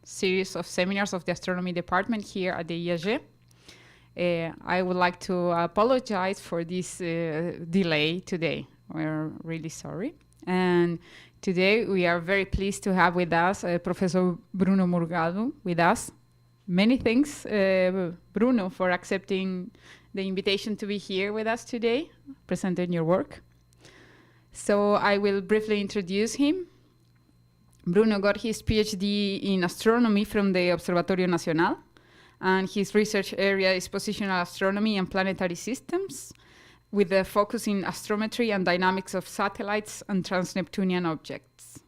series of seminars of the astronomy department here at the IAG. I would like to apologize for this delay today. We're really sorry. And today we are very pleased to have with us Professor Bruno Morgado with us. Many thanks, Bruno, for accepting the invitation to be here with us today, presenting your work. So I will briefly introduce him. Bruno got his PhD in astronomy from the Observatorio Nacional, and his research area is positional astronomy and planetary systems, with a focus in astrometry and dynamics of satellites and Trans-Neptunian objects.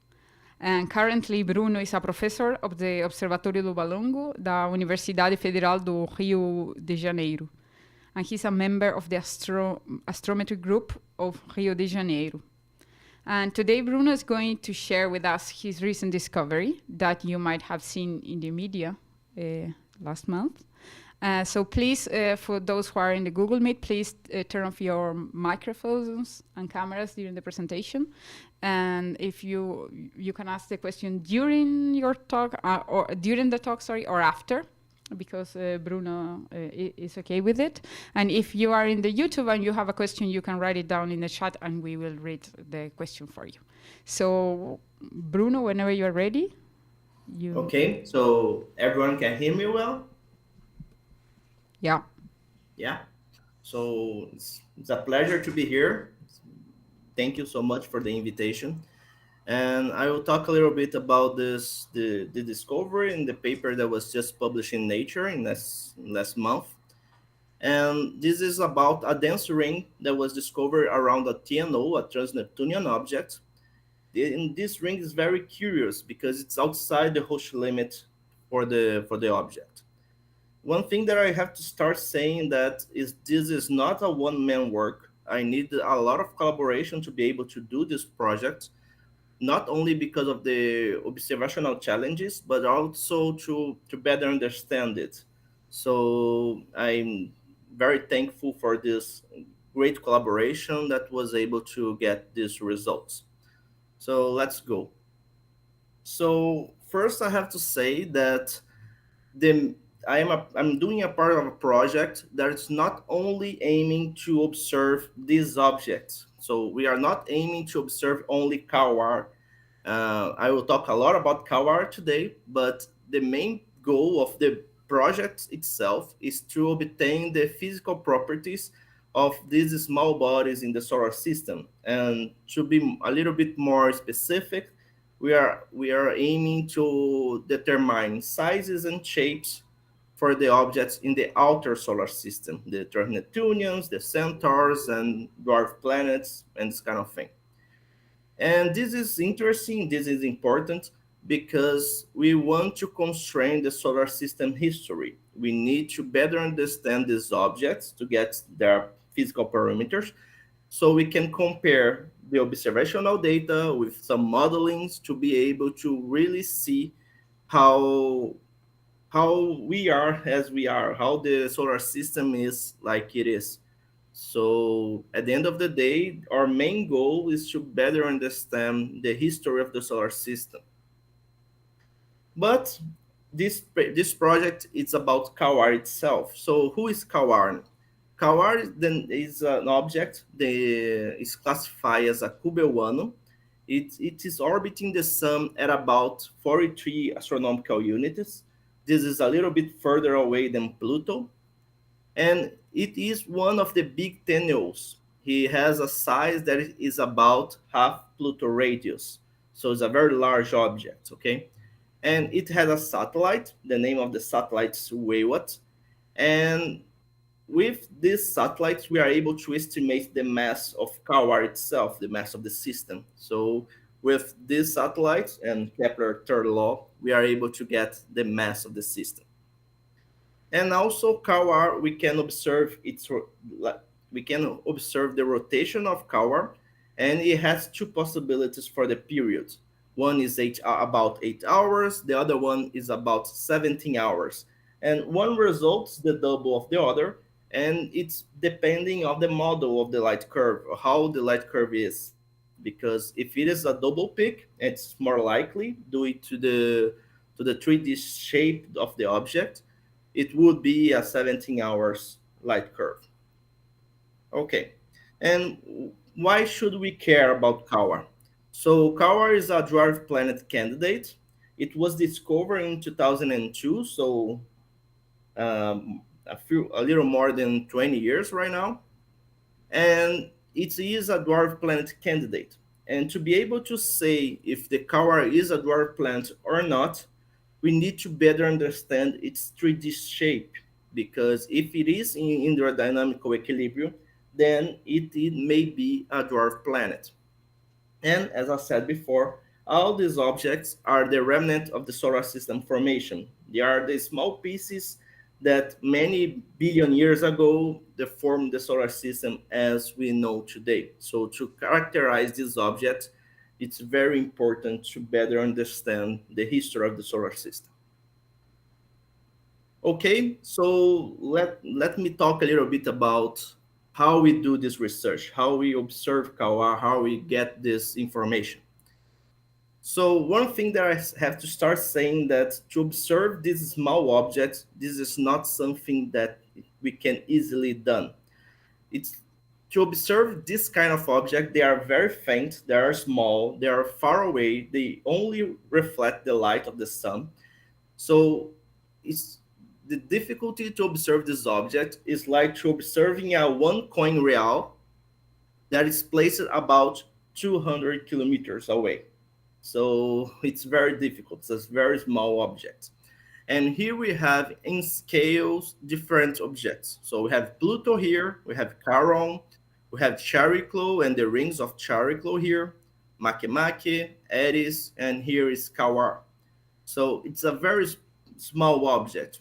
And currently, Bruno is a professor of the Observatório do Balongo da Universidade Federal do Rio de Janeiro, and he's a member of the astrometry group of Rio de Janeiro. And today, Bruno is going to share with us his recent discovery that you might have seen in the media last month. So please, for those who are in the Google Meet, please turn off your microphones and cameras during the presentation. And if you can ask the question during your talk, or during the talk, or after, because Bruno is okay with it. And if you are in the YouTube and you have a question, you can write it down in the chat and we will read the question for you. So Bruno, whenever you are ready. Okay, so everyone can hear me well? Yeah. Yeah. So it's a pleasure to be here. Thank you so much for the invitation. And I will talk a little bit about the discovery in the paper that was just published in Nature in last month. And this is about a dense ring that was discovered around a TNO, a Trans-Neptunian Object. And this ring is very curious because it's outside the Roche limit for the object. One thing that I have to start saying that is this is not a one-man work. I need a lot of collaboration to be able to do this project, not only because of the observational challenges, but also to better understand it. So I'm very thankful for this great collaboration that was able to get these results. So let's go. So first I have to say that the I'm doing a part of a project that is not only aiming to observe these objects. So we are not aiming to observe only Quaoar. I will talk a lot about Quaoar today, but the main goal of the project itself is to obtain the physical properties of these small bodies in the solar system. And to be a little bit more specific, we are aiming to determine sizes and shapes for the objects in the outer solar system, the Trans-Neptunians, the centaurs, and dwarf planets, and this kind of thing. And this is interesting, this is important, because we want to constrain the solar system history. We need to better understand these objects to get their physical parameters, so we can compare the observational data with some modelings to be able to really see how we are as we are, how the solar system is like it is. So at the end of the day, our main goal is to better understand the history of the solar system. But this project is about Quaoar itself. So who is Quaoar? Quaoar then is an object that is classified as a cubewano. It is orbiting the sun at about 43 astronomical units. This is a little bit further away than Pluto. And it is one of the big TNOs. He has a size that is about half Pluto radius. So it's a very large object, okay? And it has a satellite. The name of the satellite is Weywot. And with these satellites, we are able to estimate the mass of Quaoar itself, the mass of the system. So with these satellites and Kepler third law, we are able to get the mass of the system. And also Quaoar, we can observe the rotation of Quaoar, and it has two possibilities for the period. One is about 8 hours, the other one is about 17 hours. And one results the double of the other, and it's depending on the model of the light curve, or how the light curve is. Because if it is a double peak, it's more likely due to to the 3D shape of the object, it would be a 17 hours light curve. Okay, and why should we care about Quaoar? So Quaoar is a dwarf planet candidate. It was discovered in 2002, so a little more than 20 years right now, and it is a dwarf planet candidate. And to be able to say if the Quaoar is a dwarf planet or not, we need to better understand its 3D shape, because if it is in hydrodynamical equilibrium, then it may be a dwarf planet. And as I said before, all these objects are the remnant of the solar system formation. They are the small pieces that many billion years ago they formed the solar system as we know today. So to characterize these objects, it's very important to better understand the history of the solar system. Okay, so let me talk a little bit about how we do this research, how we observe Quaoar, how we get this information. So one thing that I have to start saying that to observe these small objects, this is not something that we can easily done. It's to observe this kind of object, they are very faint, they are small, they are far away, they only reflect the light of the sun. So it's the difficulty to observe this object is like to observing a one coin real that is placed about 200 kilometers away. So it's very difficult. It's a very small object. And here we have in scales different objects. So we have Pluto here, we have Charon, we have Chariklo and the rings of Chariklo here, Makemake, Eris, and here is Quaoar. So it's a very small object.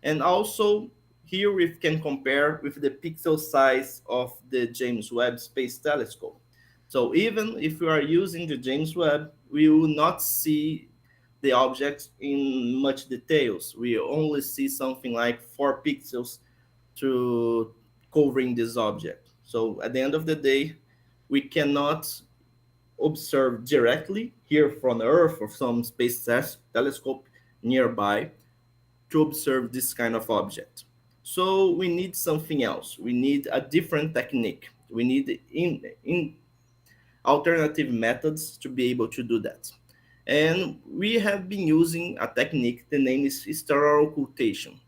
And also here we can compare with the pixel size of the James Webb Space Telescope. So even if we are using the James Webb, we will not see the objects in much details. We only see something like 4 pixels to covering this object. So at the end of the day, we cannot observe directly here from Earth or some space telescope nearby to observe this kind of object. So we need something else. We need a different technique. We need in alternative methods to be able to do that. And we have been using a technique, the name is stellar occultation.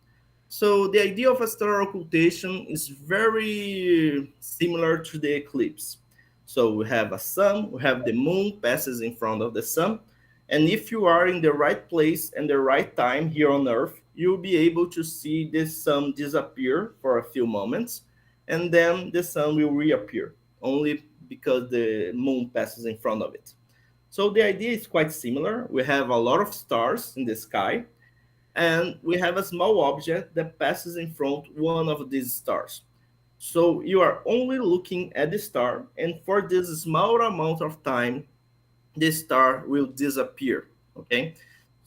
So the idea of a stellar occultation is very similar to the eclipse. So we have a sun, we have the moon passes in front of the sun, and if you are in the right place and the right time here on Earth, you'll be able to see the sun disappear for a few moments, and then the sun will reappear, only because the moon passes in front of it. So the idea is quite similar. We have a lot of stars in the sky, and we have a small object that passes in front of one of these stars. So you are only looking at the star, and for this small amount of time, the star will disappear. Okay,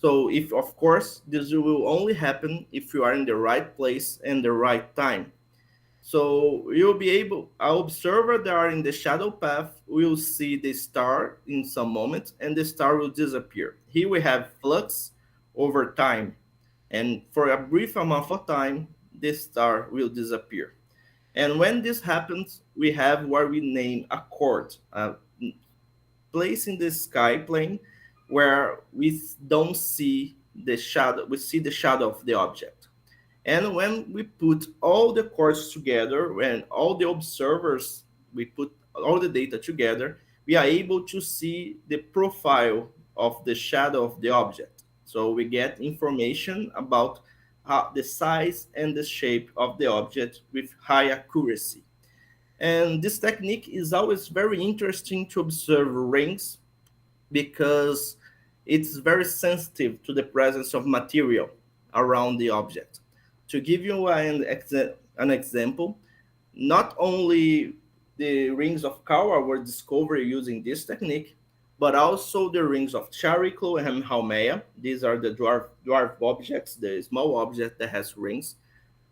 so if of course this will only happen if you are in the right place and the right time. So you'll be able, an observer that are in the shadow path will see the star in some moment, and the star will disappear. Here we have flux over time, and for a brief amount of time, this star will disappear. And when this happens, we have what we name a chord, a place in the sky plane where we don't see the shadow, we see the shadow of the object. And when we put all the chords together, when all the observers, we put all the data together, we are able to see the profile of the shadow of the object. So we get information about the size and the shape of the object with high accuracy. And this technique is always very interesting to observe rings because it's very sensitive to the presence of material around the object. To give you an example, not only the rings of Quaoar were discovered using this technique, but also the rings of Chariklo and Haumea. These are the dwarf objects, the small object that has rings,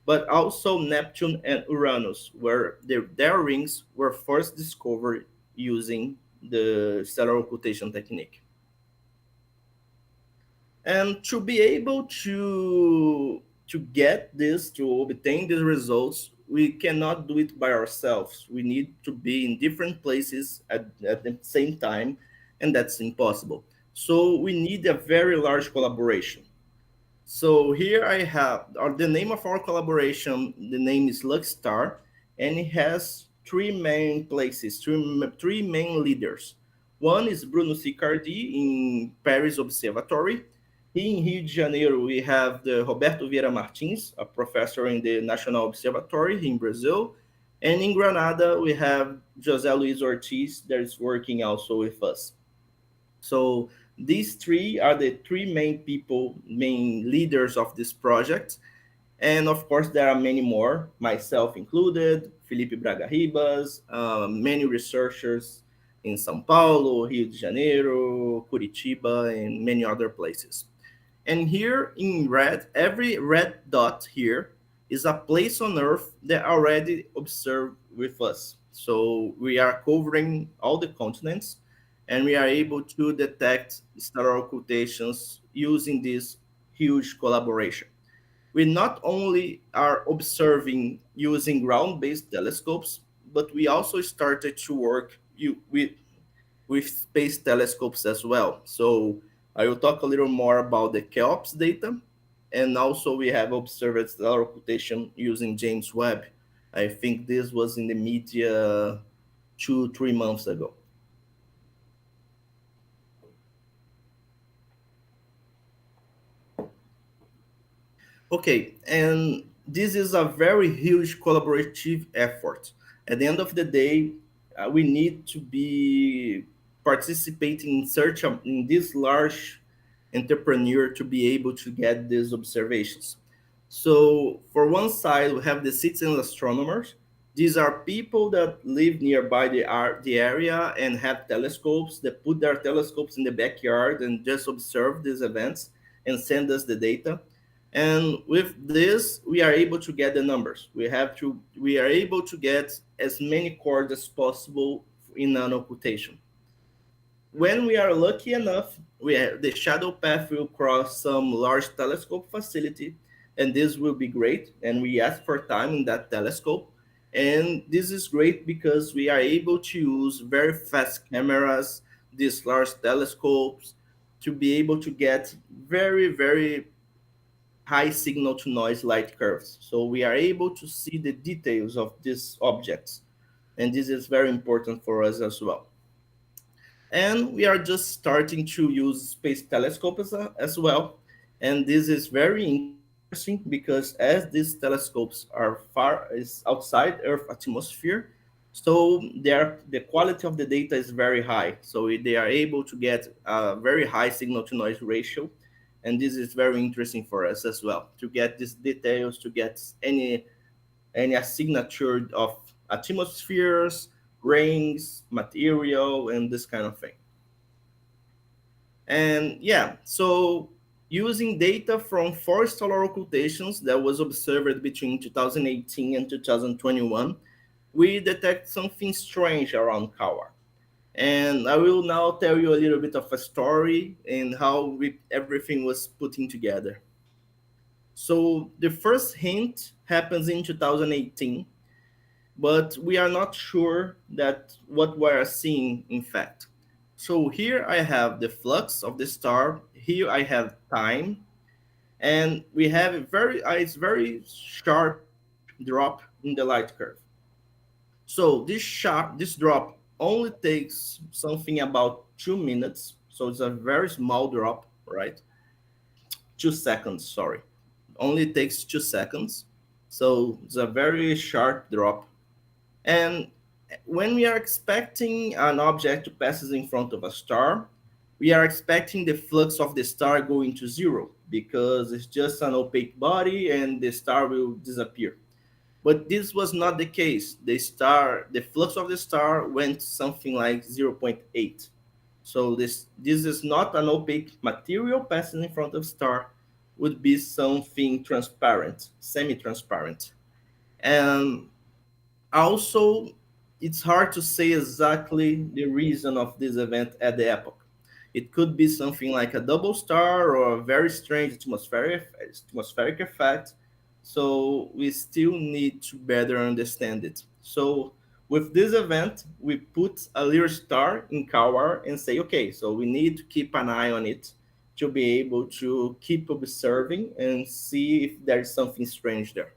but also Neptune and Uranus, where their rings were first discovered using the stellar occultation technique. And to be able to get this, to obtain these results, we cannot do it by ourselves. We need to be in different places at the same time, and that's impossible. So we need a very large collaboration. So here I have the name of our collaboration. The name is Lucky Star, and it has three main places, three main leaders. One is Bruno Sicardi in Paris Observatory. Here in Rio de Janeiro, we have the Roberto Vieira Martins, a professor in the National Observatory in Brazil. And in Granada, we have José Luis Ortiz that is working also with us. So these three are the three main people, main leaders of this project. And of course, there are many more, myself included, Felipe Braga Ribas, many researchers in São Paulo, Rio de Janeiro, Curitiba, and many other places. And here in red, every red dot here is a place on Earth that already observed with us. So we are covering all the continents, and we are able to detect stellar occultations using this huge collaboration. We not only are observing using ground-based telescopes, but we also started to work with space telescopes as well. So I will talk a little more about the CHEOPS data, and also we have observed stellar occultation using James Webb. I think this was in the media 2 3 months ago. Okay, and this is a very huge collaborative effort. At the end of the day, we need to be participating in search of in this large entrepreneur to be able to get these observations. So, for one side, we have the citizen astronomers. These are people that live nearby the area and have telescopes that put their telescopes in the backyard and just observe these events and send us the data. And with this, we are able to get the numbers. We are able to get as many chords as possible in an occultation. When we are lucky enough, the shadow path will cross some large telescope facility, and this will be great. And we ask for time in that telescope. And this is great because we are able to use very fast cameras, these large telescopes, to be able to get very, very high signal to noise light curves. So we are able to see the details of these objects. And this is very important for us as well. And we are just starting to use space telescopes as well. And this is very interesting because as these telescopes are far is outside Earth atmosphere, so the quality of the data is very high. So they are able to get a very high signal to noise ratio, and this is very interesting for us as well to get these details, to get any signature of atmospheres, rings, material, and this kind of thing. And yeah, so using data from four stellar occultations that was observed between 2018 and 2021, we detect something strange around Quaoar. And I will now tell you a little bit of a story and how everything was putting together. So the first hint happens in 2018, but we are not sure that what we are seeing in fact. So here I have the flux of the star, here I have time, and we have it's very sharp drop in the light curve. So this drop only takes something about 2 minutes, so it's a very small drop, right? 2 seconds, sorry. Only takes 2 seconds, so it's a very sharp drop. And when we are expecting an object to passes in front of a star, we are expecting the flux of the star going to zero because it's just an opaque body and the star will disappear. But this was not the case. The flux of the star went something like zero point 0.8. So this is not an opaque material passing in front of star, would be something transparent, semi-transparent. And also, it's hard to say exactly the reason of this event at the epoch. It could be something like a double star or a very strange atmospheric effect. So we still need to better understand it. So with this event, we put a little star in Quaoar and say, okay, so we need to keep an eye on it to be able to keep observing and see if there's something strange there.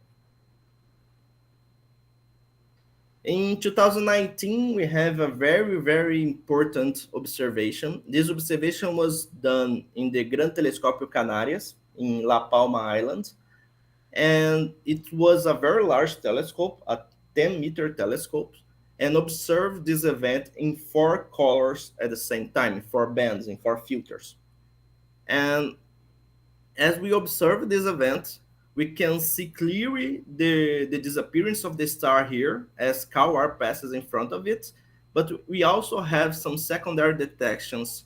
In 2019, we have a very, very important observation. This observation was done in the Gran Telescopio Canarias in La Palma Island, and it was a very large telescope, a 10-meter telescope, and observed this event in four colors at the same time, in four bands, in four filters. And as we observe this event, we can see clearly the disappearance of the star here as Quaoar passes in front of it, but we also have some secondary detections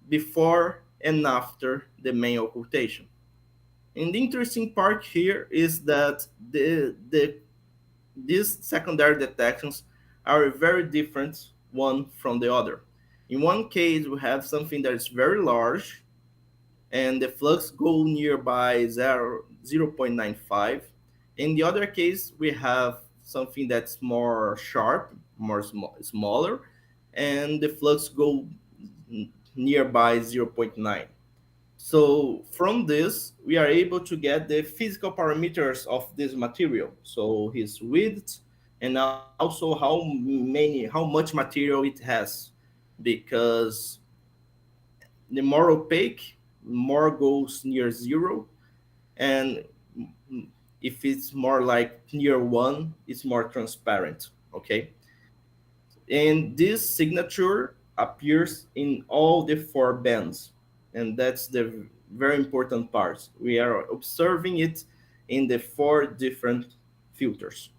before and after the main occultation. And the interesting part here is that these secondary detections are very different one from the other. In one case, we have something that is very large, and the flux go nearby 0.95. In the other case, we have something that's more sharp, smaller, and the flux go nearby zero point 0.9. So from this, we are able to get the physical parameters of this material. So his width and also how much material it has, because the more opaque, more goes near zero, and if it's more like near one, it's more transparent. Okay, and this signature appears in all the four bands, and that's the very important part. We are observing it in the four different filters.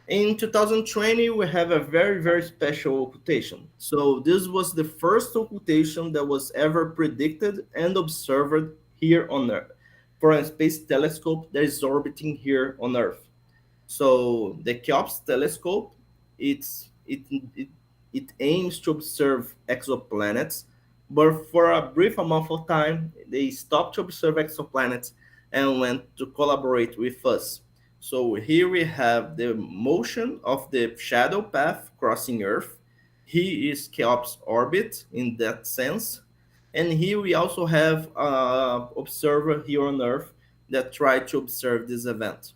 In 2020, we have a very, very special occultation. So this was the first occultation that was ever predicted and observed here on Earth for a space telescope that is orbiting here on Earth. So the Cheops telescope, it's, it, it aims to observe exoplanets, but for a brief amount of time, they stopped to observe exoplanets and went to collaborate with us. So here we have the motion of the shadow path crossing Earth. He is Cheops orbit in that sense. And here we also have an observer here on Earth that tried to observe this event.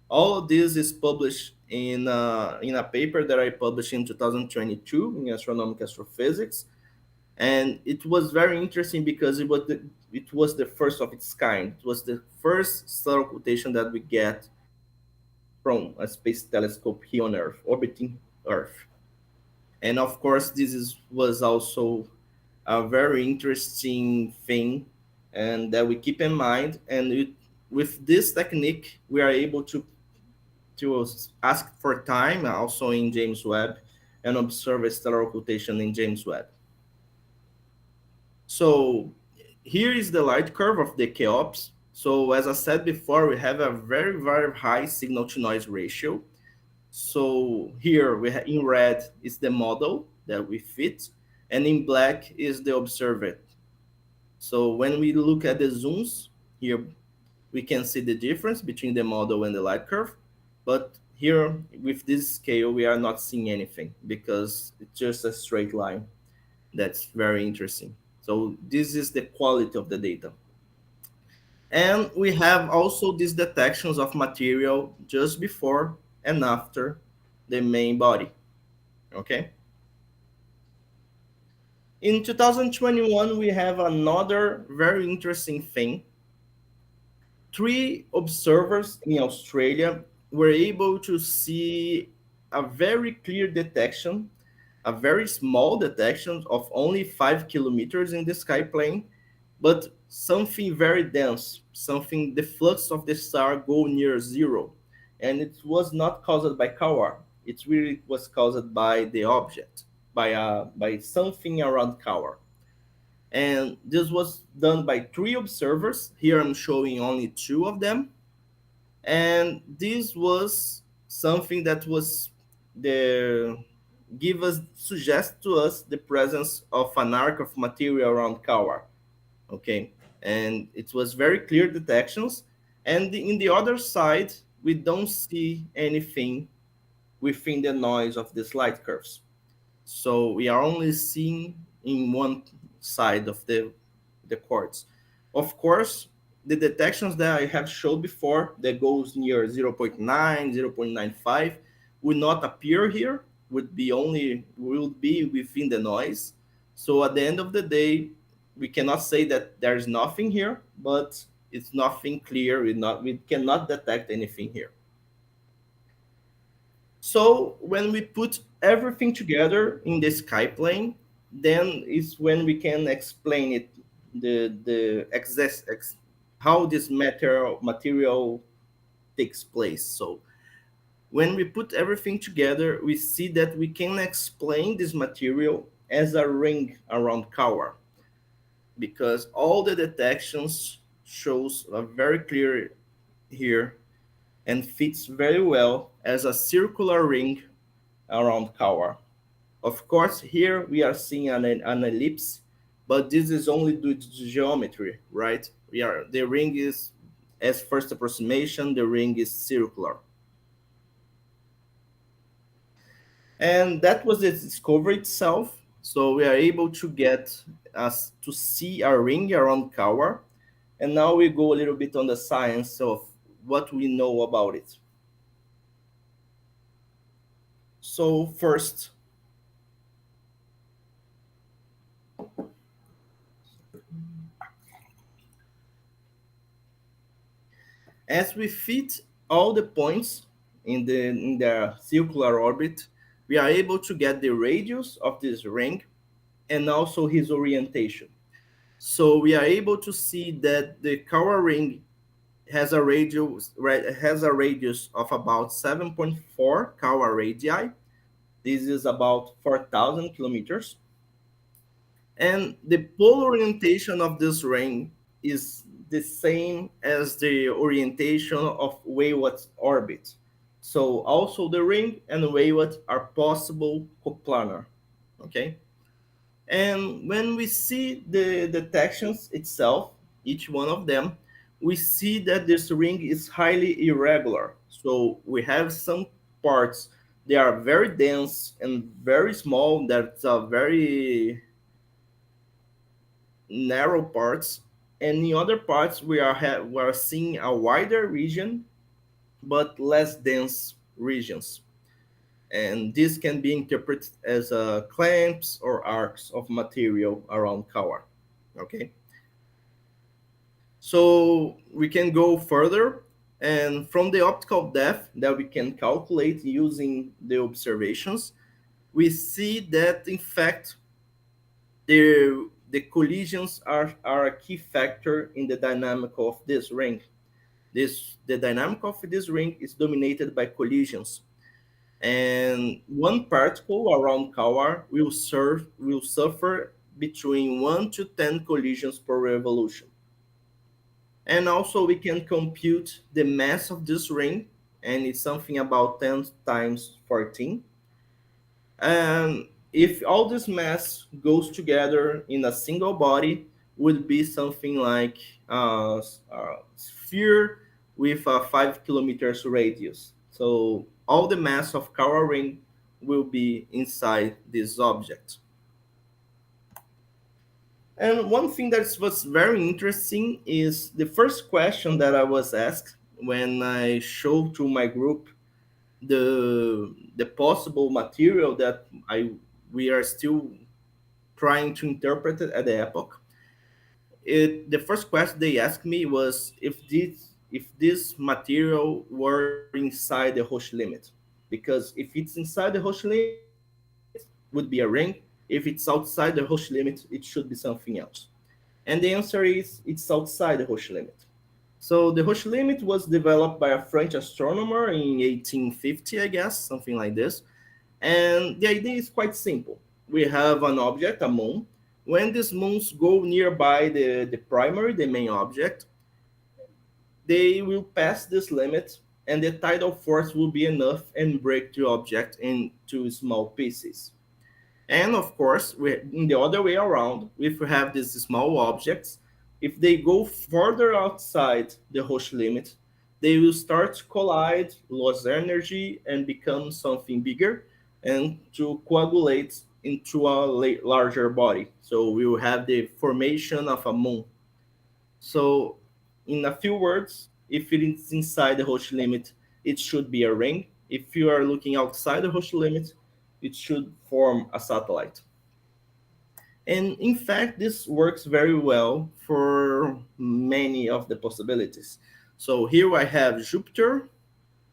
All of this is published in a paper that I published in 2022 in Astronomical Astrophysics, and it was very interesting because it was the first of its kind. It was the first stellar occultation that we get from a space telescope here on Earth, orbiting Earth. And of course, was also a very interesting thing, and that we keep in mind. And with this technique, we are able to ask for time also in James Webb and observe a stellar occultation in James Webb. So here is the light curve of the Cheops. So as I said before, we have a very, very high signal to noise ratio. So here we have in red is the model that we fit, and in black is the observed. So when we look at the zooms here, we can see the difference between the model and the light curve. But here with this scale, we are not seeing anything because it's just a straight line. That's very interesting. So this is the quality of the data. And we have also these detections of material just before and after the main body. Okay. In 2021, we have another very interesting thing. Three observers in Australia were able to see a very clear detection, a very small detection of only 5 kilometers in the sky plane, but something very dense, something the flux of the star go near zero. And it was not caused by Quaoar. It really was caused by the object, by something around Quaoar. And this was done by three observers. Here I'm showing only two of them. And this was something that was the suggest to us the presence of an arc of material around Quaoar. Okay, and it was very clear detections. And in the other side, we don't see anything within the noise of these light curves. So we are only seeing in one side of the quartz. Of course, the detections that I have showed before that goes near 0.9, 0.95 will not appear here, will be within the noise. So at the end of the day, we cannot say that there's nothing here, but it's nothing clear. We cannot detect anything here. So when we put everything together in the sky plane, then is when we can explain it, how this material takes place. So when we put everything together, we see that we can explain this material as a ring around Quaoar, because all the detections shows a very clear here and fits very well as a circular ring around Quaoar. Of course, here we are seeing an ellipse, but this is only due to geometry, right? The ring is, as first approximation, the ring is circular. And that was the discovery itself. So we are able to get us to see a ring around Quaoar. And now we go a little bit on the science of what we know about it. So first, as we fit all the points in the circular orbit, we are able to get the radius of this ring and also his orientation. So we are able to see that the Quaoar ring has a radius of about 7.4 Quaoar radii. This is about 4,000 kilometers. And the pole orientation of this ring is the same as the orientation of Weywot's orbit. So also the ring and Weywot are possible coplanar. Okay. And when we see the detections itself, each one of them, we see that this ring is highly irregular. So we have some parts, they are very dense and very small, that's a very narrow parts, and in other parts we are seeing a wider region but less dense regions, and this can be interpreted as clamps or arcs of material around Quaoar. Okay, so we can go further, and from the optical depth that we can calculate using the observations, we see that in fact the collisions are a key factor in the dynamic of this ring. The dynamic of this ring is dominated by collisions, and one particle around Quaoar will suffer between 1 to 10 collisions per revolution. And also we can compute the mass of this ring, and it's something about 10 times 14. And if all this mass goes together in a single body, would be something like a sphere with a 5 kilometers radius. So all the mass of Quaoar ring will be inside this object. And one thing that was very interesting is the first question that I was asked when I showed to my group the possible material that we are still trying to interpret it at the epoch. The first question they asked me was if this material were inside the Roche limit, because if it's inside the Roche limit, would be a ring. If it's outside the Roche limit, it should be something else. And the answer is it's outside the Roche limit. So the Roche limit was developed by a French astronomer in 1850, I guess, something like this. And the idea is quite simple. We have an object, a moon. When these moons go nearby the primary, the main object, they will pass this limit, and the tidal force will be enough and break the object into small pieces. And of course, in the other way around, if we have these small objects, if they go further outside the Roche limit, they will start to collide, lose energy, and become something bigger, and to coagulate into a larger body. So we will have the formation of a moon. So, in a few words, if it is inside the Roche limit, it should be a ring. If you are looking outside the Roche limit, it should form a satellite. And in fact, this works very well for many of the possibilities. So here I have Jupiter.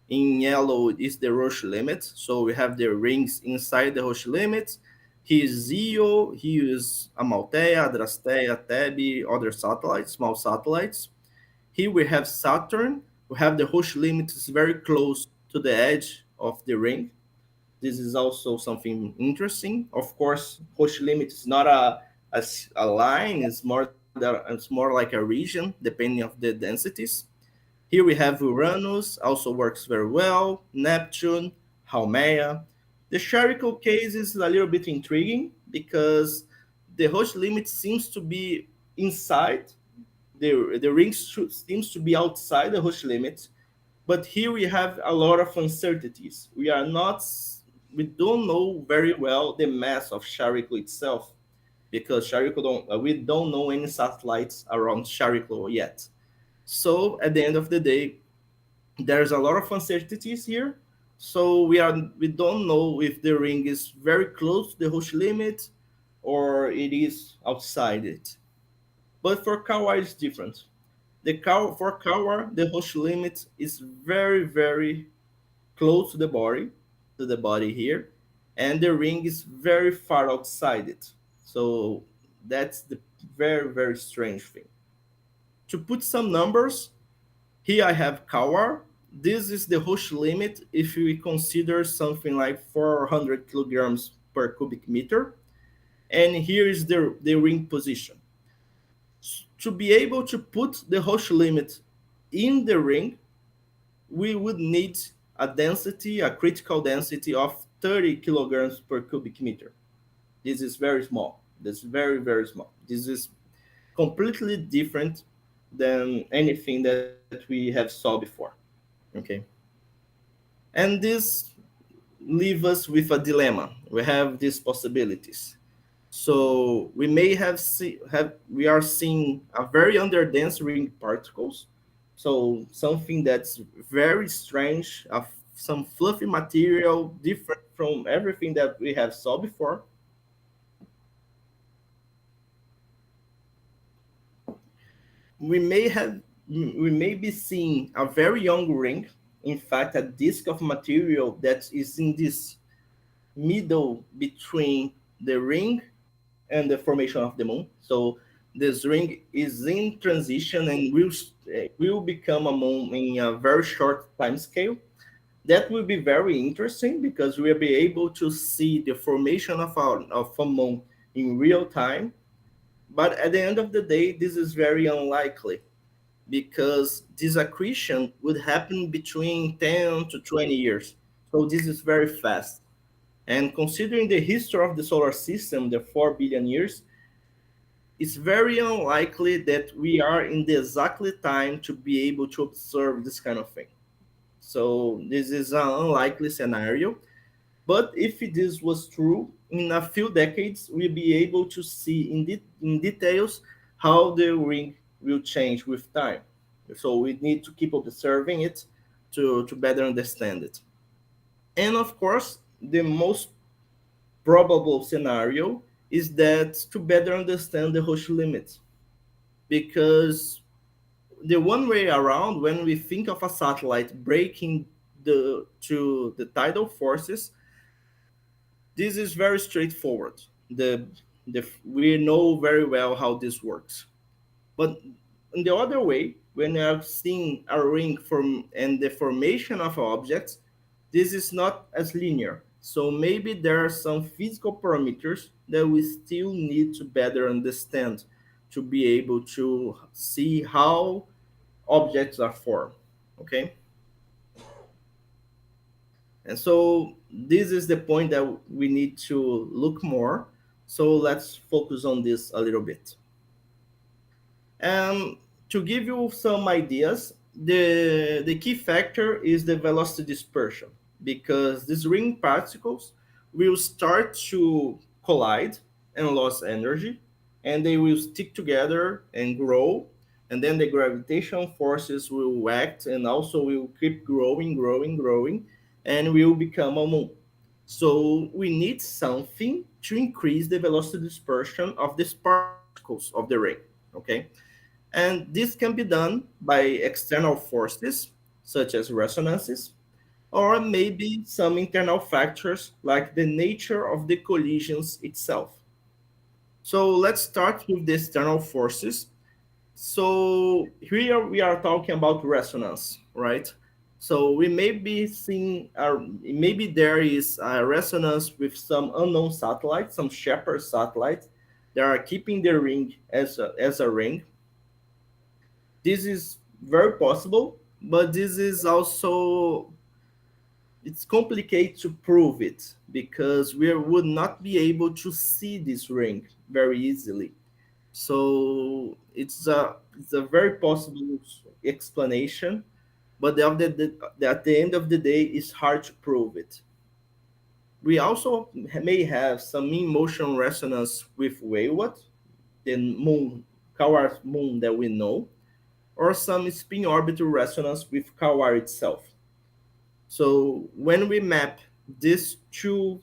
In yellow is the Roche limit. So we have the rings inside the Roche limit. Here is Zio, here is Amalthea, Drastea, Thebe, other satellites, small satellites. Here we have Saturn. We have the Roche limit is very close to the edge of the ring. This is also something interesting. Of course, Roche limit is not a line, it's more like a region, depending of the densities. Here we have Uranus, also works very well, Neptune, Haumea. The spherical case is a little bit intriguing because the Roche limit seems to be inside, the ring seems to be outside the Roche limit, but here we have a lot of uncertainties. We don't know very well the mass of Chariklo itself because we don't know any satellites around Chariklo yet. So at the end of the day, there's a lot of uncertainties here. So we don't know if the ring is very close to the Roche limit or it is outside it. But for Quaoar, it's different. For Quaoar, the Roche limit is very, very close to the body here, and the ring is very far outside it. So that's the very, very strange thing. To put some numbers, here I have Quaoar. This is the Roche limit if we consider something like 400 kilograms per cubic meter. And here is the ring position. To be able to put the Roche limit in the ring, we would need a critical density of 30 kilograms per cubic meter. This is very small. This is very, very small. This is completely different than anything that we have saw before. Okay. And this leaves us with a dilemma. We have these possibilities. So we may we are seeing a very underdense ring particles. So something that's very strange, some fluffy material different from everything that we have saw before. We may have we may be seeing a very young ring, in fact, a disk of material that is in this middle between the ring and the formation of the moon. So this ring is in transition and will become a moon in a very short time scale. That will be very interesting because we'll be able to see the formation of a moon in real time. But at the end of the day, this is very unlikely because this accretion would happen between 10 to 20 years. So this is very fast. And considering the history of the solar system, the 4 billion years, it's very unlikely that we are in the exactly time to be able to observe this kind of thing. So this is an unlikely scenario. But if this was true, in a few decades, we'll be able to see in details how the ring will change with time. So we need to keep observing it to better understand it. And of course, the most probable scenario is that to better understand the Roche limit, because the one way around when we think of a satellite breaking the tidal forces, this is very straightforward. We know very well how this works. But in the other way, when we are seeing a ring form and the formation of objects, this is not as linear. So maybe there are some physical parameters that we still need to better understand to be able to see how objects are formed. Okay? And so this is the point that we need to look more. So let's focus on this a little bit. And to give you some ideas, the key factor is the velocity dispersion, because these ring particles will start to collide and lose energy, and they will stick together and grow, and then the gravitational forces will act and also will keep growing, growing, growing, and will become a moon. So we need something to increase the velocity dispersion of these particles of the ring, okay? And this can be done by external forces, such as resonances, or maybe some internal factors like the nature of the collisions itself. So let's start with the external forces. So here we are talking about resonance, right? So we may be seeing, maybe there is a resonance with some unknown satellites, some shepherd satellites that are keeping the ring as a ring. This is very possible, but this is also, it's complicated to prove it because we would not be able to see this ring very easily. So it's a very possible explanation, but at the end of the day, it's hard to prove it. We also may have some mean motion resonance with Weywot, the moon, Quaoar's moon that we know, or some spin orbital resonance with Quaoar itself. So when we map these two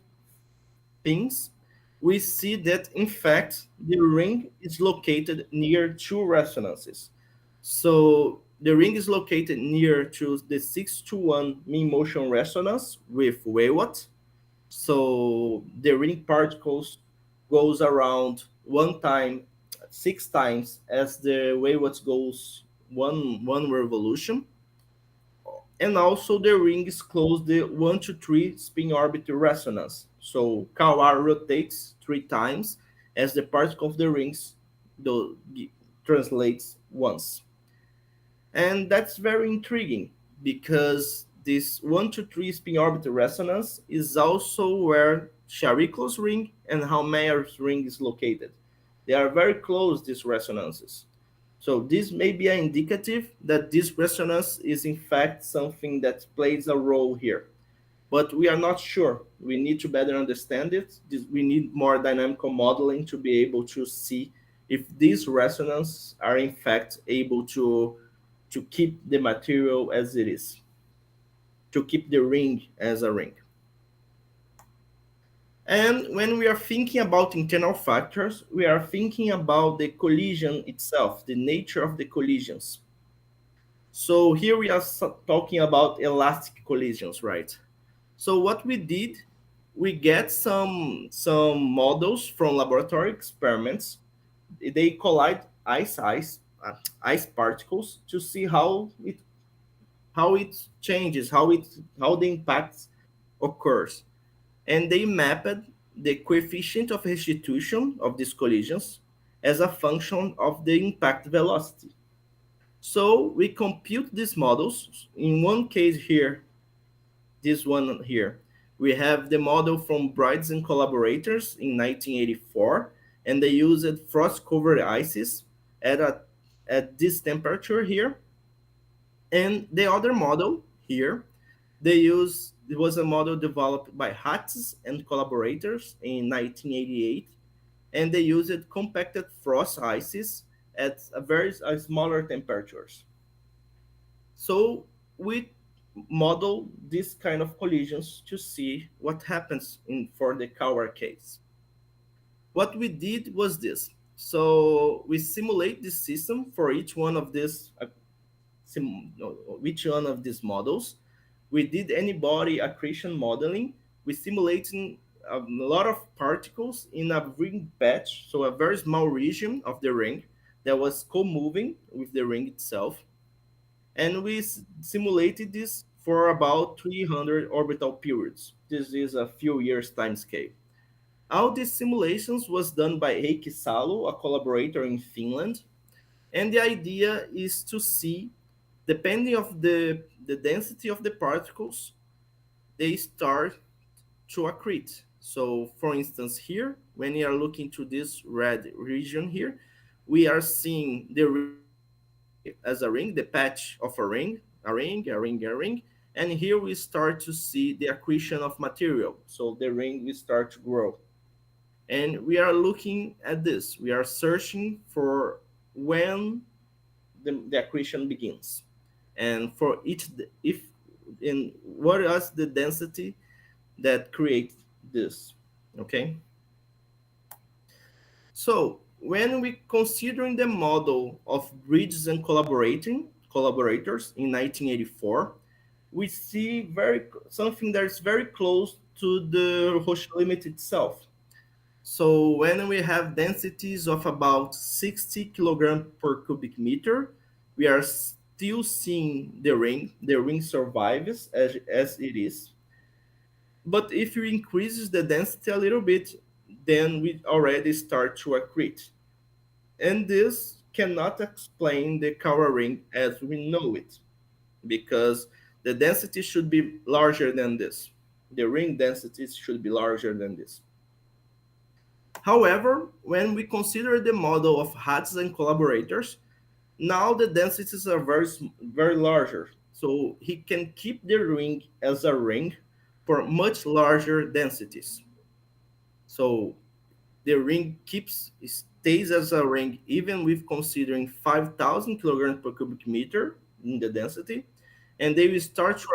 things, we see that in fact the ring is located near two resonances. So the ring is located near to the 6 to 1 mean motion resonance with Weywot. So the ring particles goes around 1 time, 6 times as the Weywot goes one revolution. And also the ring is close the 1 to 3 spin orbital resonance. So Quaoar rotates 3 times as the particle of the rings do, translates once. And that's very intriguing because this 1 to 3 spin orbital resonance is also where Chariklo's ring and Hallmeyer's ring is located. They are very close, these resonances. So this may be an indicative that this resonance is in fact something that plays a role here. But we are not sure. We need to better understand it. We need more dynamical modeling to be able to see if these resonances are in fact able to keep the material as it is, to keep the ring as a ring. And when we are thinking about internal factors, we are thinking about the collision itself, the nature of the collisions. So here we are talking about elastic collisions, right? So what we did, we get some models from laboratory experiments. They collide ice particles to see how it changes, how the impact occurs, and they mapped the coefficient of restitution of these collisions as a function of the impact velocity. So we compute these models. In one case here, this one here, we have the model from Brides and collaborators in 1984, and they used frost-covered ices at at this temperature here. And the other model here, it was a model developed by Hatz and collaborators in 1988, and they used compacted frost ices at a smaller temperatures. So we model this kind of collisions to see what happens for the Quaoar case. What we did was this. So we simulate this system for each one of these each one of these models. We did any-body accretion modeling. We simulated a lot of particles in a ring patch, so a very small region of the ring that was co-moving with the ring itself. And we simulated this for about 300 orbital periods. This is a few years time scale. All these simulations was done by Heikki Salo, a collaborator in Finland, and the idea is to see, depending of the density of the particles, they start to accrete. So for instance, here, when we are looking to this red region here, we are seeing the ring as a ring, the patch of a ring, a ring, a ring, a ring. And here we start to see the accretion of material. So the ring will start to grow. And we are looking at this. We are searching for when the accretion begins. And for each, if in what is the density that creates this, okay? So when we considering the model of bridges and collaborators in 1984, we see something that is very close to the Roche limit itself. So when we have densities of about 60 kilogram per cubic meter, we are still seeing the ring. The ring survives as it is. But if you increases the density a little bit, then we already start to accrete. And this cannot explain the Quaoar ring as we know it, because the density should be larger than this. The ring densities should be larger than this. However, when we consider the model of hats and collaborators, now the densities are very larger. So he can keep the ring as a ring for much larger densities. So the ring stays as a ring even with considering 5,000 kilograms per cubic meter in the density, and they will start to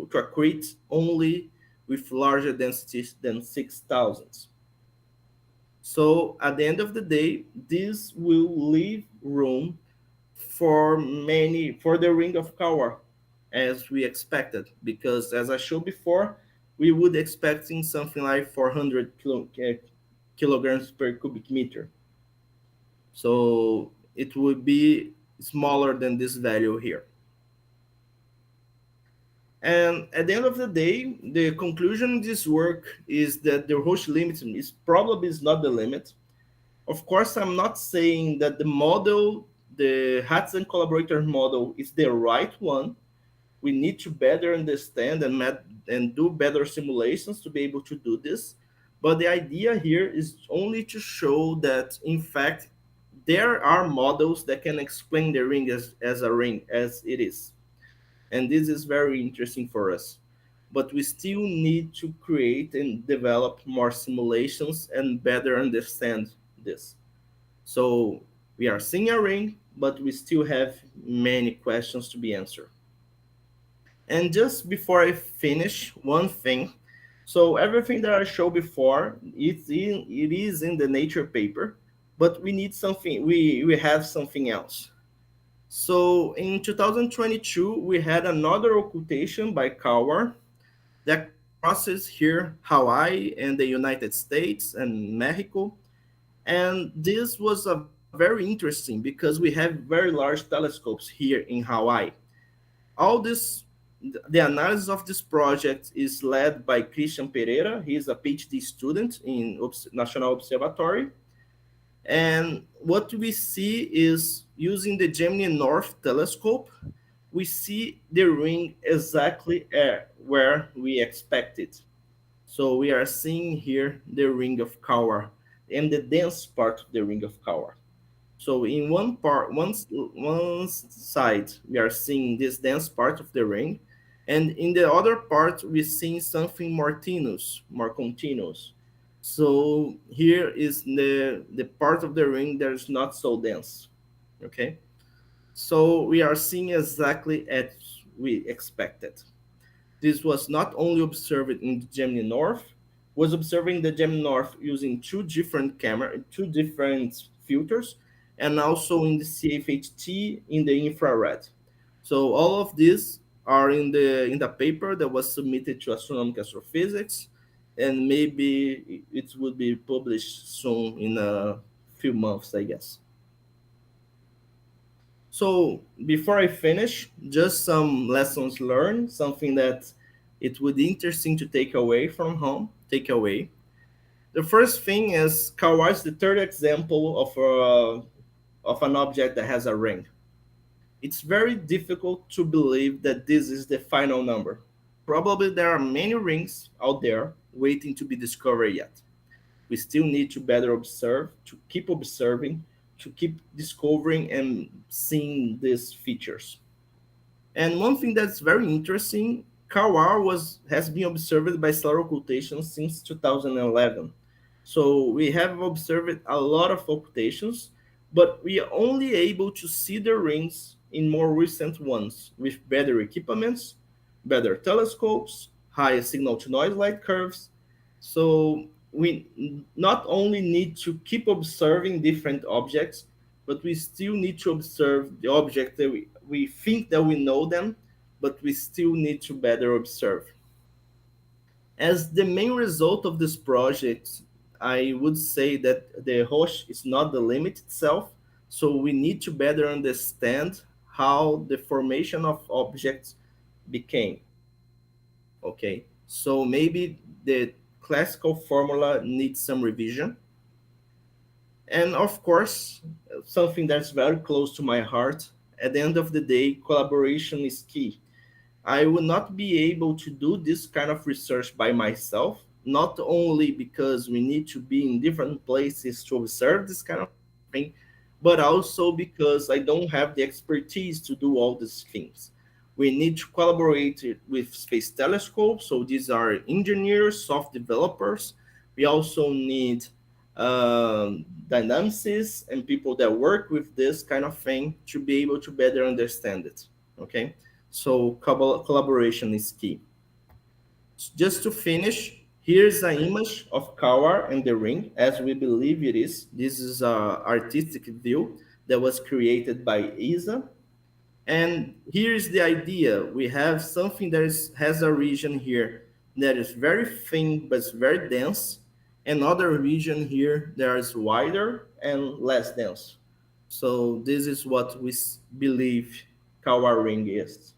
accrete only with larger densities than 6,000. So at the end of the day, this will leave room for the ring of Quaoar as we expected, because as I showed before, we would expecting something like 400 kilograms per cubic meter. So it would be smaller than this value here. And at the end of the day, the conclusion of this work is that the Roche limit is probably is not the limit. Of course, I'm not saying that the model, the Hudson collaborator model, is the right one. We need to better understand and do better simulations to be able to do this. But the idea here is only to show that, in fact, there are models that can explain the ring as a ring as it is. And this is very interesting for us. But we still need to create and develop more simulations and better understand this. So we are seeing a ring, but we still have many questions to be answered. And just before I finish, one thing. So everything that I showed before, it is in the Nature paper, but we need something. We have something else. So in 2022, we had another occultation by Quaoar that crosses here Hawaii and the United States and Mexico. And this was a very interesting because we have very large telescopes here in Hawaii. All this, the analysis of this project is led by Christian Pereira. He is a PhD student in National Observatory. And what we see is using the Gemini North telescope, we see the ring exactly where we expect it. So we are seeing here the ring of Quaoar and the dense part of the ring of Quaoar. So in one side, we are seeing this dense part of the ring, and in the other part, we're seeing something more continuous. So here is the part of the ring that is not so dense. Okay, so we are seeing exactly as we expected. This was not only observed in the Gemini North, was observing the Gemini North using two different filters, and also in the CFHT in the infrared. So all of these are in the paper that was submitted to Astronomical Astrophysics, and maybe it would be published soon in a few months, I guess. So before I finish, just some lessons learned, something that it would be interesting to take away from home. Take away. The first thing is Quaoar is the third example of an object that has a ring. It's very difficult to believe that this is the final number. probably there are many rings out there waiting to be discovered yet. We still need to better observe, to keep observing, to keep discovering and seeing these features. And one thing that's very interesting, Quaoar has been observed by stellar occultation since 2011. So we have observed a lot of occultations, but we are only able to see the rings in more recent ones with better equipments, better telescopes, higher signal to noise light curves. So we not only need to keep observing different objects, but we still need to observe the object that we think that we know them, but we still need to better observe. As the main result of this project, I would say that the Roche is not the limit itself, so we need to better understand how the formation of objects became. Okay, so maybe the classical formula needs some revision. And of course, something that's very close to my heart, at the end of the day, collaboration is key. I will not be able to do this kind of research by myself, not only because we need to be in different places to observe this kind of thing, but also because I don't have the expertise to do all these things. We need to collaborate with space telescopes, so these are engineers, soft developers. We also need dynamicists and people that work with this kind of thing to be able to better understand it. Okay, so collaboration is key. Just to finish, here's an image of Quaoar and the ring as we believe it is. This is an artistic view that was created by ESA. And here's the idea. We have something that has a region here that is very thin but it's very dense. Another region here that is wider and less dense. So this is what we believe Quaoar ring is.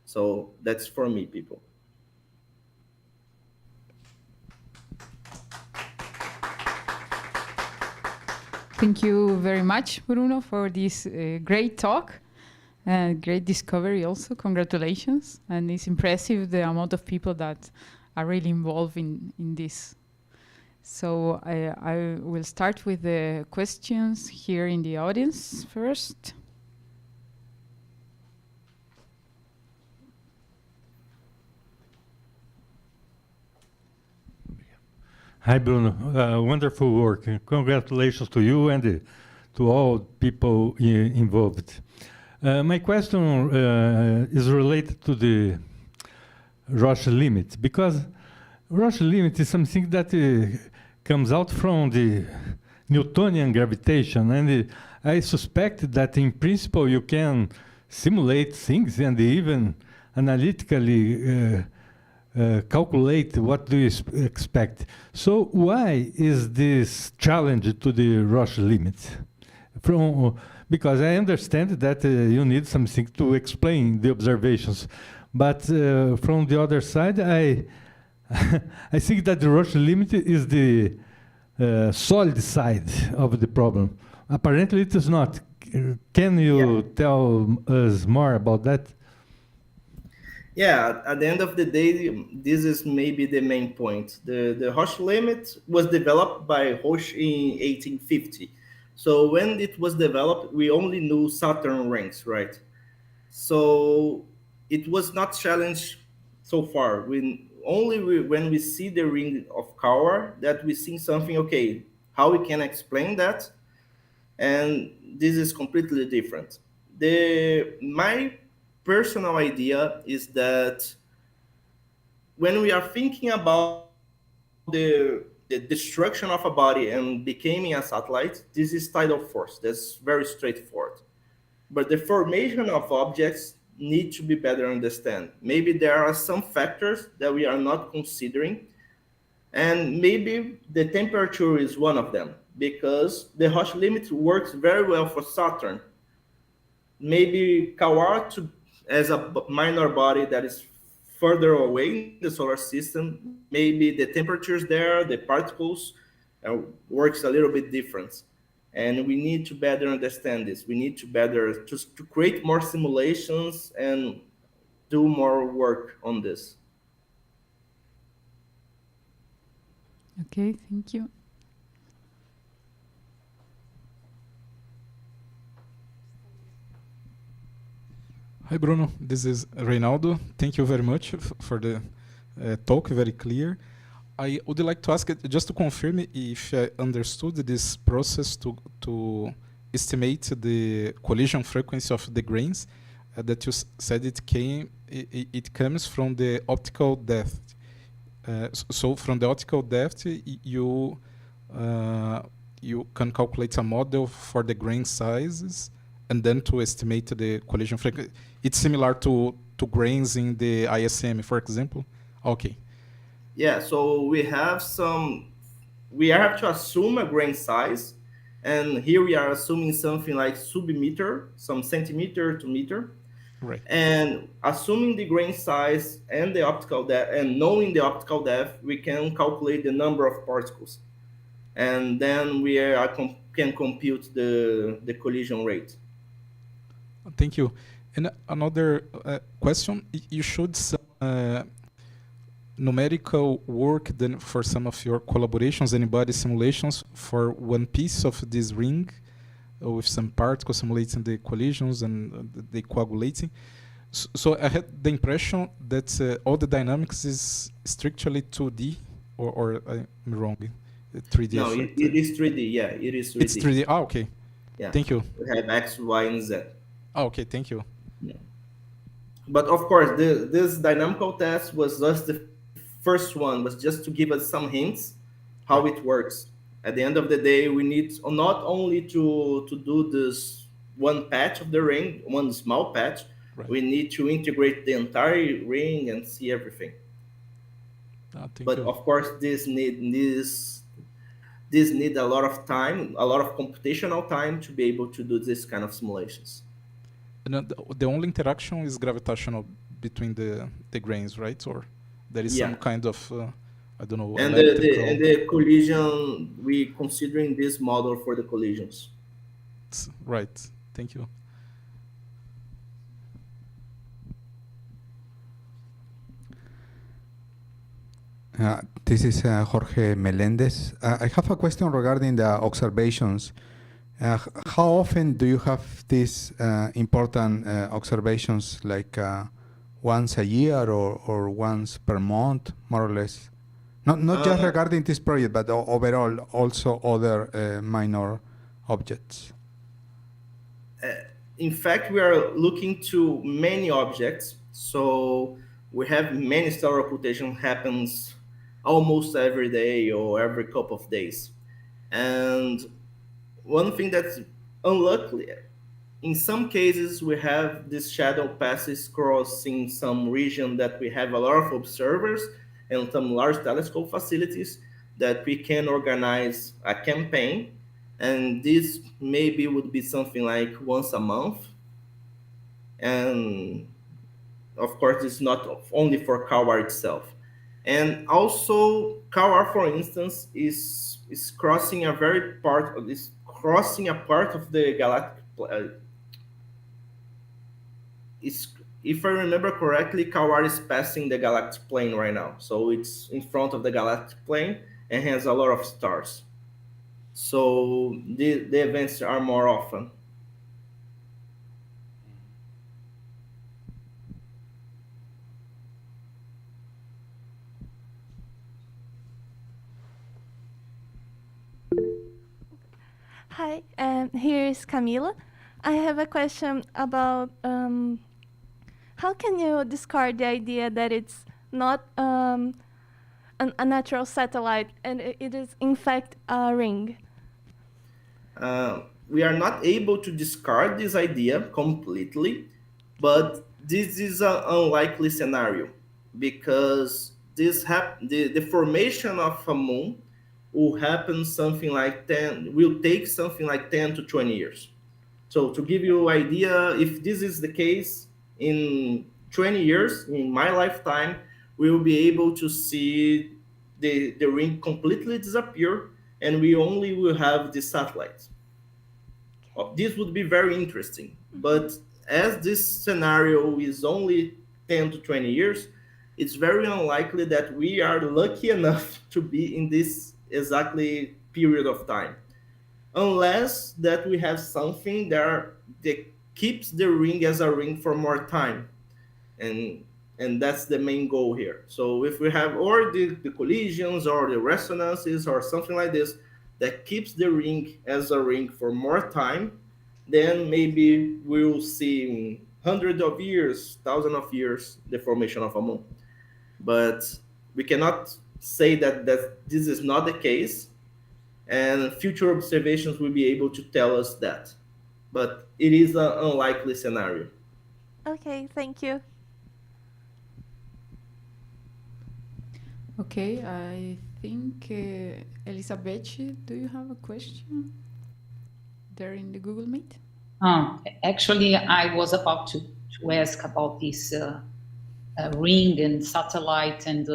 So that's for me, people. Thank you very much, Bruno, for this great talk. Great discovery also, congratulations. And it's impressive the amount of people that are really involved in this. So I will start with the questions here in the audience first. Hi, Bruno. Wonderful work. Congratulations to you and to all people involved. My question is related to the Roche limit, because Roche limit is something that comes out from the Newtonian gravitation, and I suspect that in principle you can simulate things and even analytically calculate what do you expect. So why is this challenge to the Roche limit? Because I understand that you need something to explain the observations, but from the other side, I I think that the Roche limit is the solid side of the problem. Apparently, it is not. Can you tell us more about that? Yeah, at the end of the day, this is maybe the main point. The Roche limit was developed by Roche in 1850. So when it was developed, we only knew Saturn rings, right? So it was not challenged so far. When we see the ring of Quaoar that we see something, okay, how we can explain that? And this is completely different. My personal idea is that when we are thinking about the destruction of a body and becoming a satellite, this is tidal force. That's very straightforward. But the formation of objects need to be better understood. Maybe there are some factors that we are not considering, and maybe the temperature is one of them, because the Roche limit works very well for Saturn. Maybe Quaoar, as a minor body that is further away in the solar system, maybe the temperatures there, the particles, works a little bit different. And we need to better understand this. We need to better to create more simulations and do more work on this. Okay, thank you. Hi, Bruno. This is Reinaldo. Thank you very much for the talk, very clear. I would like to ask, just to confirm if I understood this process to estimate the collision frequency of the grains, that you said it comes from the optical depth. So from the optical depth, you can calculate a model for the grain sizes and then to estimate the collision frequency. It's similar to grains in the ISM, for example? Okay. Yeah, so we have to assume a grain size, and here we are assuming something like submeter, some centimeter to meter. Right. And assuming the grain size and the optical depth, and knowing the optical depth, we can calculate the number of particles, and then we can compute the collision rate. Thank you. And another question: you showed some numerical work done for some of your collaborations, N-body simulations for one piece of this ring, with some particles simulating the collisions and the coagulating. So I had the impression that all the dynamics is strictly 2D, or I'm wrong? 3D. No, it is 3D. Yeah, it is 3D. It's 3D. Ah, okay. Yeah. Thank you. We have X, Y, and Z. Oh, okay. Thank you. Yeah. But of course, this dynamical test was just the first one, was just to give us some hints how it works. At the end of the day, we need not only to do this one patch of the ring, one small patch, Right. we need to integrate the entire ring and see everything. But of course, this need a lot of time, a lot of computational time to be able to do this kind of simulations. And the only interaction is gravitational between the grains, right? Or there is some kind of I don't know. And the collision, we considering this model for the collisions. Right. Thank you. This is Jorge Melendez. I have a question regarding the observations. How often do you have these important observations, like once a year or once per month, more or less? Not just regarding this project, but overall also other minor objects. In fact, we are looking to many objects. So we have many stellar occultation happens almost every day or every couple of days. And one thing that's unlucky, in some cases, we have this shadow passes crossing some region that we have a lot of observers and some large telescope facilities that we can organize a campaign. And this maybe would be something like once a month. And of course, it's not only for Quaoar itself. And also, Quaoar, for instance, is crossing a part of the galactic. If I remember correctly, Quaoar is passing the galactic plane right now. So it's in front of the galactic plane and has a lot of stars. So the events are more often. Hi, here is Camila. I have a question about how can you discard the idea that it's not a natural satellite and it is in fact a ring? We are not able to discard this idea completely, but this is an unlikely scenario because the formation of a moon will happen will take something like 10 to 20 years. So to give you an idea, if this is the case, in 20 years, in my lifetime, we will be able to see the ring completely disappear and we only will have the satellites. This would be very interesting, but as this scenario is only 10 to 20 years, it's very unlikely that we are lucky enough to be in this exactly period of time, unless that we have something that keeps the ring as a ring for more time, and that's the main goal here. So if we have or the collisions or the resonances or something like this that keeps the ring as a ring for more time, then maybe we'll see in hundreds of years, thousands of years, the formation of a moon. But we cannot say that this is not the case, and future observations will be able to tell us that. But it is an unlikely scenario. Okay, thank you. Okay, I think Elizabeth, do you have a question there in the Google Meet? Actually, I was about to ask about this ring and satellite and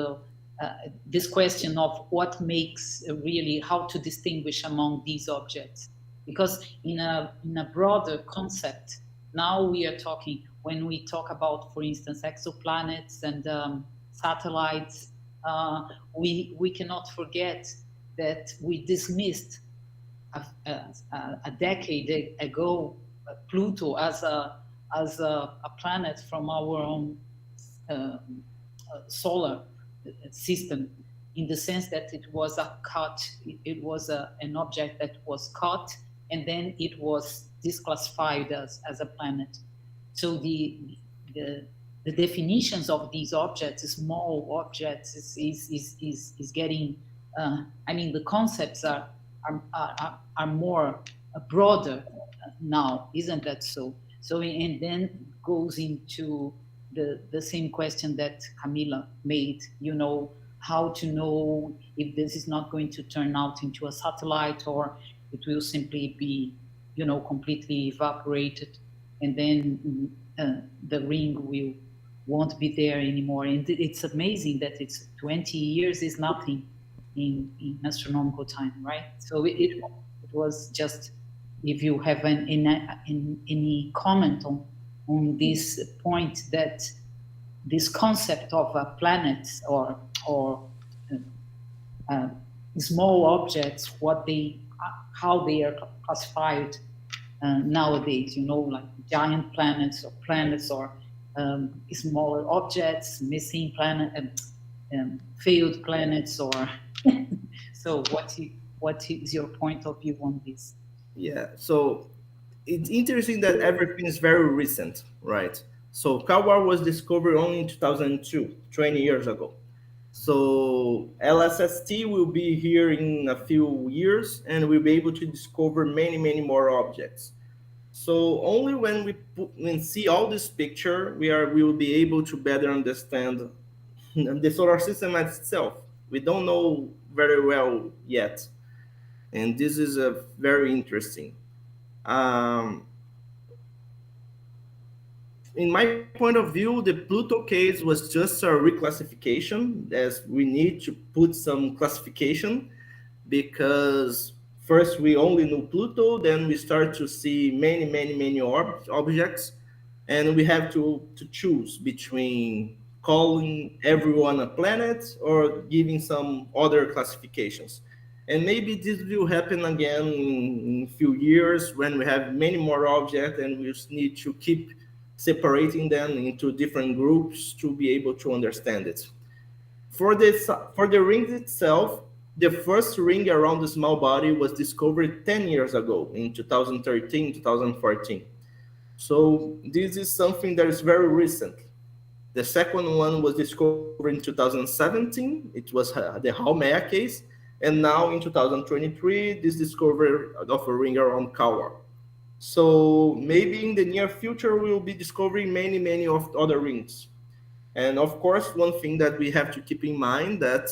this question of what makes really how to distinguish among these objects. Because in a broader concept, now we are talking, when we talk about, for instance, exoplanets and satellites, we cannot forget that we dismissed a decade ago Pluto as a planet from our own solar system, in the sense that it was it was an object that was caught and then it was disclassified as a planet. So the definitions of these objects, small objects, is getting. I mean, the concepts are more broader now, isn't that so? So, and then goes into the same question that Camila made. You know, how to know if this is not going to turn out into a satellite, or it will simply be, you know, completely evaporated, and then the ring won't be there anymore. And it's amazing that it's 20 years is nothing in astronomical time, right? So it was just, if you have any comment on this point, that this concept of a planet or small objects, how they are classified nowadays, you know, like giant planets or smaller objects, missing planet, failed planets, or so. What is your point of view on this? Yeah, so it's interesting that everything is very recent, right? So Quaoar was discovered only in 2002, 20 years ago. So LSST will be here in a few years, and we'll be able to discover many more objects. So only when we see all this picture, we will be able to better understand the solar system itself. We don't know very well yet, and this is very interesting. In my point of view, the Pluto case was just a reclassification, as we need to put some classification, because first we only knew Pluto, then we start to see many objects, and we have to choose between calling everyone a planet or giving some other classifications. And maybe this will happen again in a few years when we have many more objects and we just need to keep separating them into different groups to be able to understand it. For the ring itself, the first ring around the small body was discovered 10 years ago, in 2013, 2014. So this is something that is very recent. The second one was discovered in 2017. It was the Haumea case. And now in 2023, this discovery of a ring around Quaoar. So maybe in the near future, we'll be discovering many of other rings. And of course, one thing that we have to keep in mind that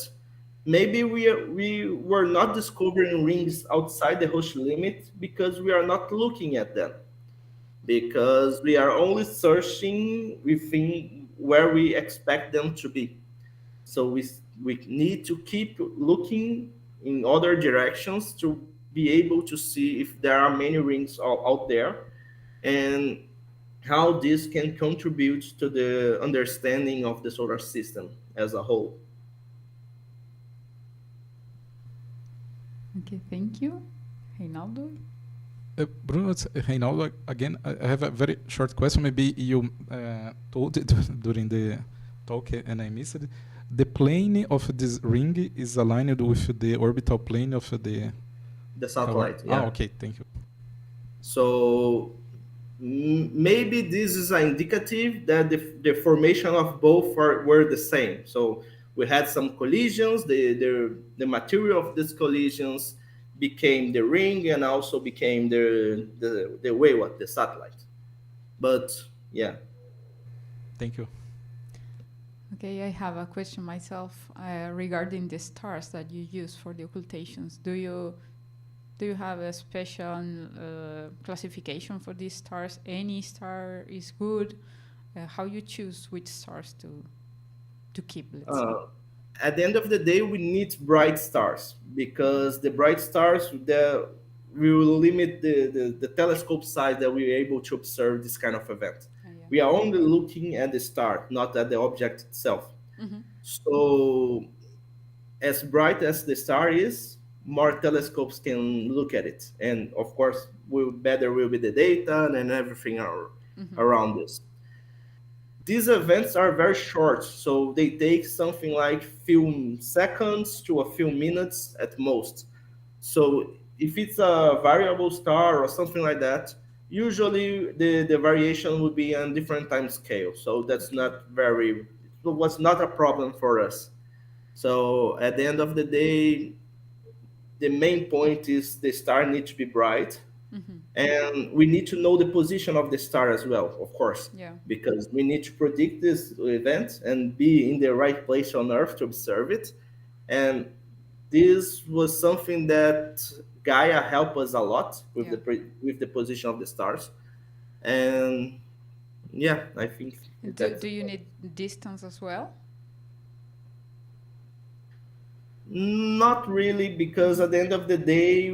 maybe we were not discovering rings outside the Roche limit because we are not looking at them, because we are only searching within where we expect them to be. So we need to keep looking in other directions to be able to see if there are many rings out there. And how this can contribute to the understanding of the solar system as a whole. Okay, thank you. Reinaldo? Bruno, it's Reinaldo again. I have a very short question. Maybe you told it during the talk and I missed it. The plane of this ring is aligned with the orbital plane of the satellite. Yeah. Okay, thank you. So maybe this is an indicative that the formation of both were the same. So we had some collisions. The material of these collisions became the ring and also became the Weywot, the satellite. But yeah. Thank you. Okay, I have a question myself regarding the stars that you use for the occultations. Do you have a special classification for these stars? Any star is good. How you choose which stars to keep? Let's say. At the end of the day, we need bright stars, because the bright stars we will limit the telescope size that we are able to observe this kind of event. We are only looking at the star, not at the object itself. Mm-hmm. So as bright as the star is, more telescopes can look at it. And of course, better will be the data and everything around this. These events are very short, so they take something like few seconds to a few minutes at most. So if it's a variable star or something like that, usually the variation will be on different time scale. So that's it was not a problem for us. So at the end of the day, the main point is the star needs to be bright. Mm-hmm. And we need to know the position of the star as well, of course, because we need to predict this event and be in the right place on Earth to observe it. And this was something that Gaia helped us a lot with the position of the stars. And yeah, I think. Do you need distance as well? Not really, because at the end of the day,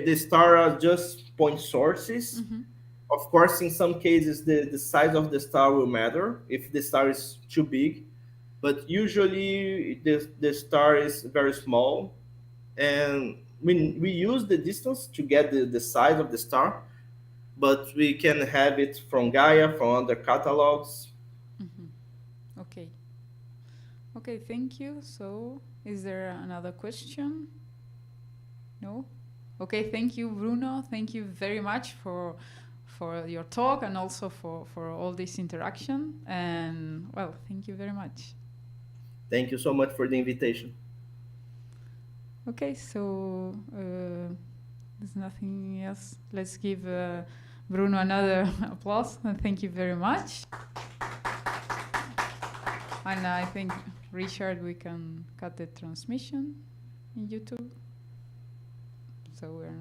the stars are just point sources. Mm-hmm. Of course, in some cases, the size of the star will matter if the star is too big, but usually the star is very small, and we use the distance to get the size of the star, but we can have it from Gaia, from other catalogs. Mm-hmm. Okay, thank you. So, is there another question? No? Okay, thank you, Bruno. Thank you very much for your talk and also for all this interaction. And, well, thank you very much. Thank you so much for the invitation. Okay, so there's nothing else. Let's give Bruno another applause. And thank you very much. And I think, Richard, we can cut the transmission in YouTube. So we're